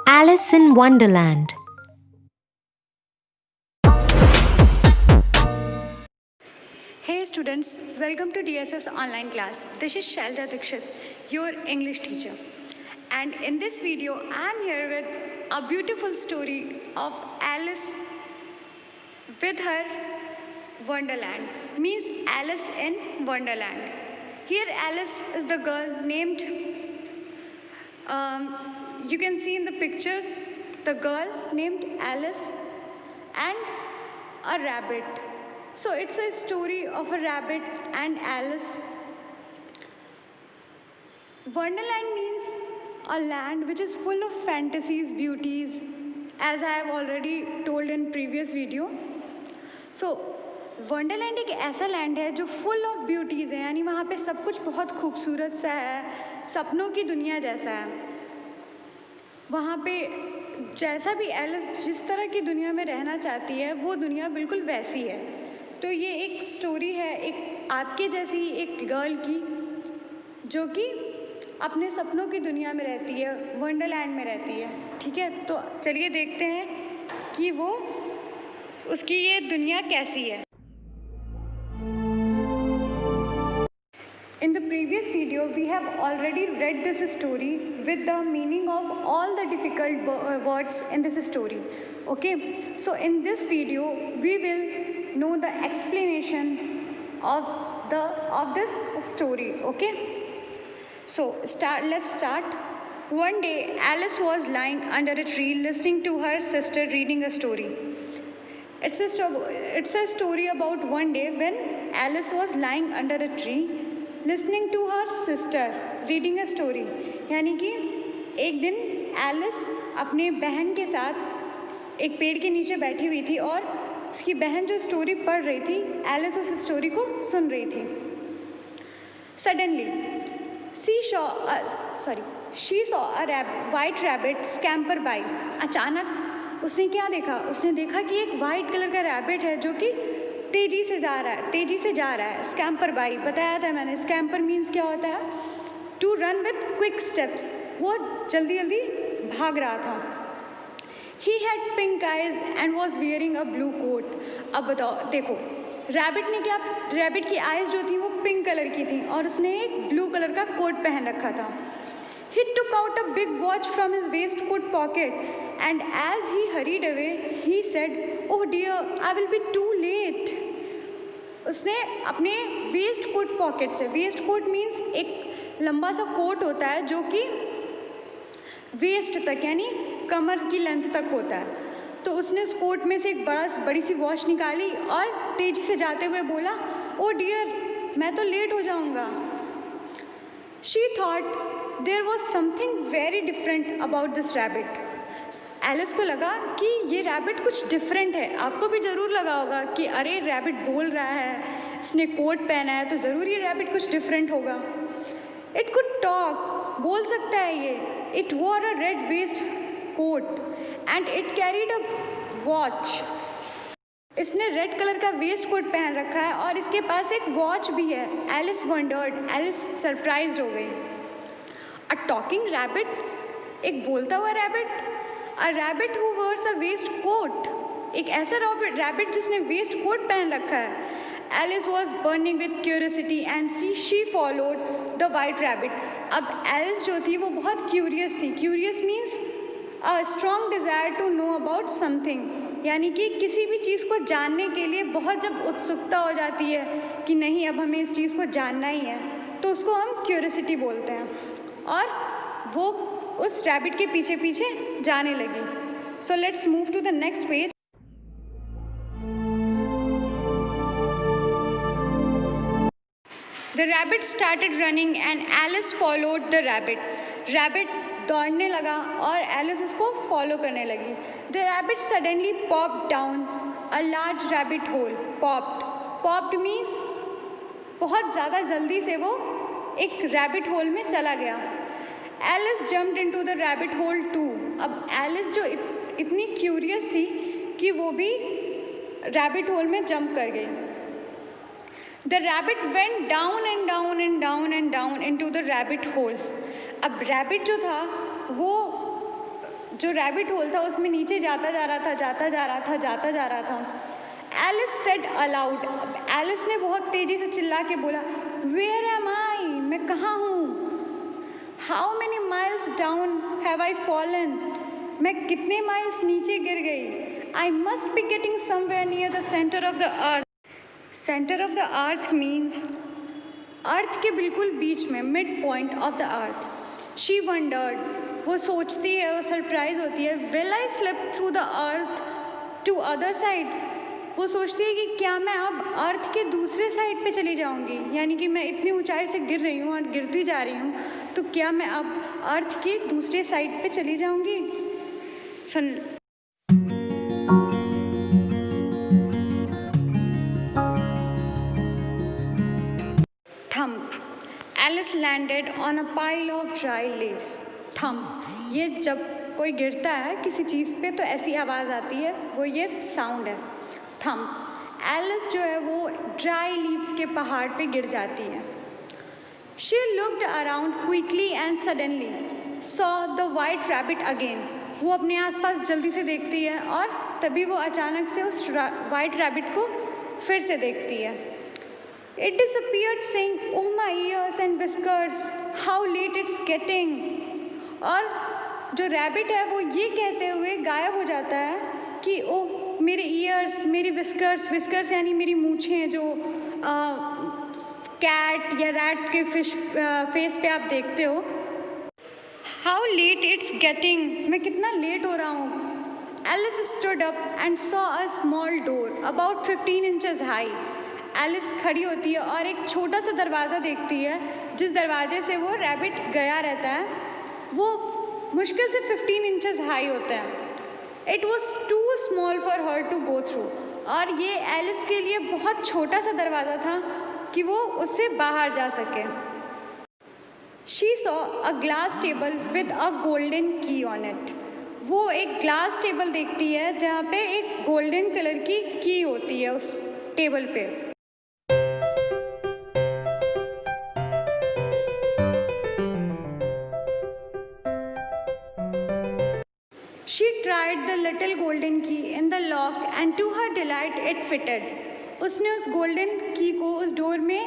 Alice in Wonderland. Hey students, welcome to DSS online class. This is Shailja Dikshit, your English teacher. And in this video, I am here with a beautiful story of Alice with her Wonderland, means Alice in Wonderland. Here Alice is the girl named, you can see in the picture, the girl named Alice and a rabbit. So it's a story of a rabbit and Alice. Wonderland means a land which is full of fantasies, beauties, as I have already told in previous video. So Wonderland एक ऐसा land है जो full of beauties है, यानी वहाँ पे सब कुछ बहुत खूबसूरत सा है, सपनों की दुनिया जैसा है। वहाँ पे जैसा भी एलिस जिस तरह की दुनिया में रहना चाहती है वो दुनिया बिल्कुल वैसी है। तो ये एक स्टोरी है एक आपके जैसी एक गर्ल की जो कि अपने सपनों की दुनिया में रहती है, वंडरलैंड में रहती है। ठीक है, तो चलिए देखते हैं कि वो उसकी ये दुनिया कैसी है। In the previous video, we have already read this story with the meaning of all the difficult words in this story. Okay, so in this video, we will know the explanation of this story. Okay, so let's start. One day, Alice was lying under a tree listening to her sister reading a story. It's a story about one day when Alice was lying under a tree listening to her sister reading a story. यानी कि एक दिन Alice अपने बहन के साथ एक पेड़ के नीचे बैठी हुई थी और उसकी बहन जो स्टोरी पढ़ रही थी, एलिस उस स्टोरी को सुन रही थी। Suddenly, she saw a white rabbit scamper by. अचानक उसने क्या देखा? उसने देखा कि एक वाइट कलर का रैबिट है जो कि तेज़ी से जा रहा है। स्कैम्पर बाई बताया था मैंने। स्कैम्पर मीन्स क्या होता है? To run with quick steps. वो जल्दी जल्दी भाग रहा था। He had pink eyes and was wearing a blue coat. अब बताओ, देखो रैबिट की आइज जो थी वो पिंक कलर की थी और उसने एक ब्लू कलर का कोट पहन रखा था। He took out a big watch from his waistcoat pocket and as he hurried away, he said, "Oh dear, I will be too late." उसने अपने वेस्ट कोट पॉकेट से, वेस्ट कोट मीन्स एक लंबा सा coat होता है जो कि वेस्ट तक यानी कमर की लेंथ तक होता है। तो उसने उस कोट में से एक बड़ी सी वॉच निकाली और तेज़ी से जाते हुए बोला, "Oh dear, मैं तो लेट हो जाऊँगा." She thought there was something very different about this rabbit. Alice को लगा कि ये रैबिट कुछ डिफरेंट है। आपको भी ज़रूर लगा होगा कि अरे रैबिट बोल रहा है, इसने कोट पहना है तो ज़रूर ये रैबिट कुछ डिफरेंट होगा। इट कुड टॉक, बोल सकता है ये। It wore a red waist coat and it carried a watch. इसने रेड कलर का वेस्ट कोट पहन रखा है और इसके पास एक वॉच भी है। एलिस वंडर्ड, एलिस सरप्राइज्ड हो गई। अ टॉकिंग रैबिट, एक बोलता हुआ rabbit. A rabbit who wears a waist coat, एक ऐसा रैबिट जिसने वेस्ट कोट पहन रखा है। Alice was burning with curiosity and she followed the white rabbit. अब एलिस जो थी वो बहुत क्यूरियस थी। Curious means a strong desire to know about something, यानी कि किसी भी चीज़ को जानने के लिए बहुत जब उत्सुकता हो जाती है कि नहीं अब हमें इस चीज़ को जानना ही है, तो उसको हम क्यूरियसिटी बोलते हैं। और वो उस रैबिट के पीछे पीछे जाने लगी। So let's move to the next page. The rabbit started running and Alice followed the rabbit. Rabbit दौड़ने लगा और एलिस उसको फॉलो करने लगी। The rabbit suddenly popped down a large rabbit hole. Popped means बहुत ज़्यादा जल्दी से वो एक रैबिट होल में चला गया। Alice jumped into the rabbit hole too. अब एलिस जो इतनी क्यूरियस थी कि वो भी रैबिट होल में जंप कर गई। The rabbit went down and down and down and down into the rabbit hole. अब rabbit जो था वो जो rabbit hole था उसमें नीचे जाता जा रहा था, जाता जा रहा था, जाता जा रहा था. Alice said aloud. Alice ने बहुत तेजी से चिल्ला के बोला, Where am I? मैं कहाँ हूँ? How many miles down have I fallen? मैं कितने miles नीचे गिर गई? I must be getting somewhere near the center of the earth. Center of the earth means अर्थ के बिल्कुल बीच में, mid point of the earth. She wondered, वो सोचती है, वो सरप्राइज होती है. Will I slip through the earth to other side. वो सोचती है कि क्या मैं अब अर्थ के दूसरे साइड पे चली जाऊंगी, यानी कि मैं इतनी ऊंचाई से गिर रही हूँ और गिरती जा रही हूँ, तो क्या मैं अब अर्थ के दूसरे साइड पे चली जाऊंगी. सुन thump. Alice landed on a pile of dry leaves. Thump, ये जब कोई गिरता है किसी चीज़ पे तो ऐसी आवाज़ आती है, वो ये साउंड है, थम्प. एलिस जो है वो ड्राई लीव्स के पहाड़ पे गिर जाती है. She looked around quickly and suddenly saw the white rabbit again. वो अपने आसपास जल्दी से देखती है और तभी वो अचानक से उस वाइट रैबिट को फिर से देखती है. It disappeared saying, "Oh my ears and whiskers, how late it's getting." और जो रैबिट है वो ये कहते हुए गायब हो जाता है कि ओह मेरे ईयर्स, मेरी विस्कर्स, विस्कर्स यानी मेरी मूछें जो कैट या रैट के फेस पे आप देखते हो. हाउ लेट इट्स गेटिंग, मैं कितना लेट हो रहा हूँ. Alice stood up and saw a small door about 15 inches high. Alice खड़ी होती है और एक छोटा सा दरवाज़ा देखती है जिस दरवाजे से वो रैबिट गया रहता है. वो मुश्किल से 15 इंचेस हाई होता है. It was too small for her to go through. और ये एलिस के लिए बहुत छोटा सा दरवाज़ा था कि वो उससे बाहर जा सके. She saw a glass table with a golden की ऑन इट. वो एक ग्लास टेबल देखती है जहाँ पे एक गोल्डन कलर की की होती है उस टेबल पे. She tried the little golden key in the lock and to her delight it fitted. उसने उस गोल्डन की को उस डोर में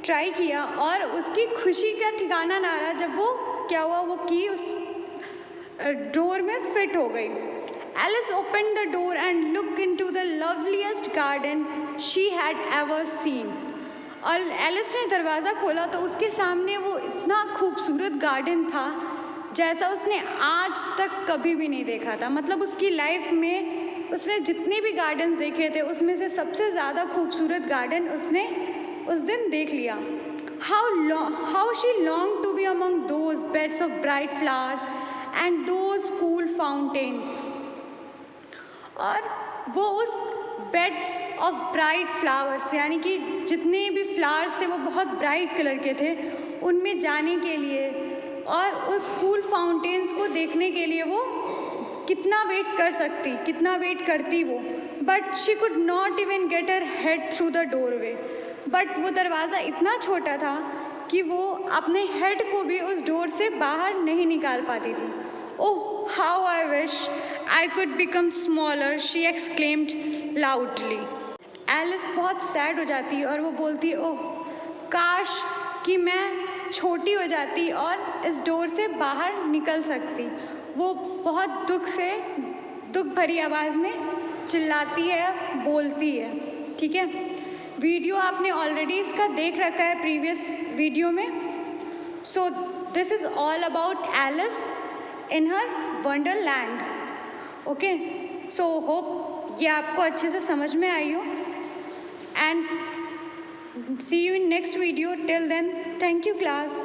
ट्राई किया और उसकी खुशी का ठिकाना ना रहा जब वो क्या हुआ, वो की उस डोर में फिट हो गई. Alice opened the door and looked into the loveliest garden she had ever seen. और एलिस ने दरवाज़ा खोला तो उसके सामने वो इतना खूबसूरत गार्डन था जैसा उसने आज तक कभी भी नहीं देखा था. मतलब उसकी लाइफ में उसने जितने भी गार्डन्स देखे थे उसमें से सबसे ज़्यादा खूबसूरत गार्डन उसने उस दिन देख लिया. How she long to be among those beds of bright flowers and those cool fountains. और वो उस बेड्स ऑफ ब्राइट फ्लावर्स यानी कि जितने भी फ्लावर्स थे वो बहुत ब्राइट कलर के थे, उनमें जाने के लिए और उस कूल फाउंटेन्स को देखने के लिए वो कितना वेट कर सकती, कितना वेट करती वो. But she could not even get her head through the doorway. But वो दरवाज़ा इतना छोटा था कि वो अपने हेड को भी उस डोर से बाहर नहीं निकाल पाती थी. Oh how I wish I could become smaller, she exclaimed loudly. Alice बहुत सैड हो जाती और वो बोलती, ओह काश कि मैं छोटी हो जाती और इस डोर से बाहर निकल सकती. वो बहुत दुख भरी आवाज़ में चिल्लाती है, बोलती है. ठीक है, वीडियो आपने ऑलरेडी इसका देख रखा है प्रीवियस वीडियो में. So this is all about Alice in her wonderland. Okay, so hope ये आपको अच्छे से समझ में आई हो. And see you in next video. Till then, thank you class.